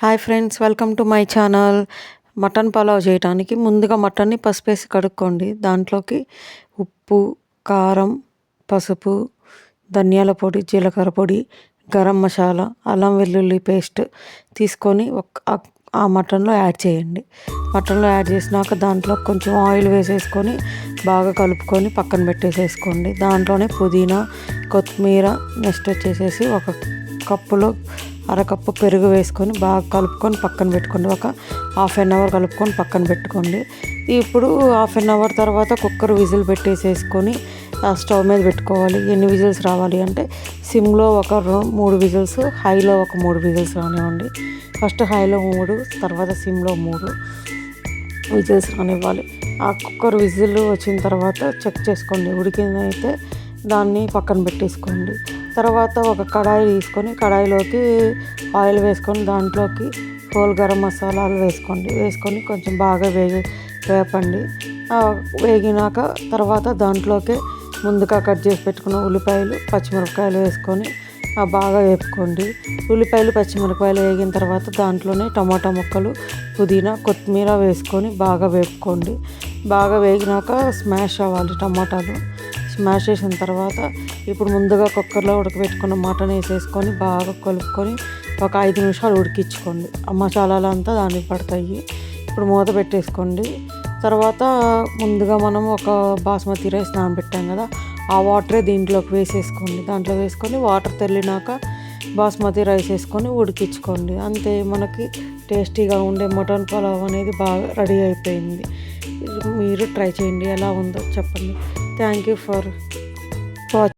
Hi friends, welcome to my channel. Mutton pulao చేయడానికి ముందుగా మటన్ని పసుపేసి కడుక్కోండి. దాంట్లోకి ఉప్పు, కారం, పసుపు, ధనియాల పొడి, జీలకర్ర పొడి, గరం మసాలా, అల్లం వెల్లుల్లి పేస్ట్ తీసుకొని ఆ మటన్లో యాడ్ చేయండి. మటన్లో యాడ్ చేసినాక దాంట్లో కొంచెం ఆయిల్ వేసేసుకొని బాగా కలుపుకొని పక్కన పెట్టేసేసుకోండి. దాంట్లోనే పుదీనా, కొత్తిమీర, నెక్స్ట్ వచ్చేసేసి ఒక కప్పులో అరకప్పు పెరుగు వేసుకొని బాగా కలుపుకొని పక్కన పెట్టుకోండి. ఒక హాఫ్ అన్ అవర్ కలుపుకొని పక్కన పెట్టుకోండి. ఇప్పుడు హాఫ్ అన్ అవర్ తర్వాత కుక్కర్ విజిల్ పెట్టేసేసుకొని స్టవ్ మీద పెట్టుకోవాలి. ఎన్ని విజిల్స్ రావాలి అంటే సిమ్లో ఒక 3 విజిల్స్, హైలో ఒక 3 విజిల్స్ రానివ్వండి. ఫస్ట్ హైలో 3, తర్వాత సిమ్లో 3 విజిల్స్ రానివ్వాలి. ఆ కుక్కర్ విజిల్ వచ్చిన తర్వాత చెక్ చేసుకోండి. ఉడికిందైతే దాన్ని పక్కన పెట్టేసుకోండి. తర్వాత ఒక కడాయి తీసుకొని కడాయిలోకి ఆయిల్ వేసుకొని దాంట్లోకి హోల్ గరం మసాలాలు వేసుకొని కొంచెం బాగా వేపండి. వేగినాక తర్వాత దాంట్లోకి ముందుగా కట్ చేసి పెట్టుకున్న ఉల్లిపాయలు, పచ్చిమిరపకాయలు వేసుకొని బాగా వేపుకోండి. ఉల్లిపాయలు, పచ్చిమిరపకాయలు వేగిన తర్వాత దాంట్లోనే టమాటా ముక్కలు, పుదీనా, కొత్తిమీర వేసుకొని బాగా వేపుకోండి. బాగా వేగినాక స్మాష్ అవ్వాలి టమాటాలు. స్మాష్ చేసిన తర్వాత ఇప్పుడు ముందుగా కుక్కర్లో ఉడకబెట్టుకున్న మటన్ వేసేసుకొని బాగా కలుపుకొని ఒక 5 నిమిషాలు ఉడికించుకోండి. ఆ మసాలాలు అంతా దానికి పడతాయి. ఇప్పుడు మూత పెట్టేసుకోండి. తర్వాత ముందుగా మనం ఒక బాస్మతి రైస్ నానబెట్టాం కదా, ఆ వాటరే దీంట్లోకి వేసేసుకోండి. దాంట్లో వేసుకొని వాటర్ తెల్లినాక బాస్మతి రైస్ వేసుకొని ఉడికించుకోండి. అంతే, మనకి టేస్టీగా ఉండే మటన్ పలావ్ అనేది బాగా రెడీ అయిపోయింది. మీరు ట్రై చేయండి, ఎలా ఉందో చెప్పండి. Thank you for watching.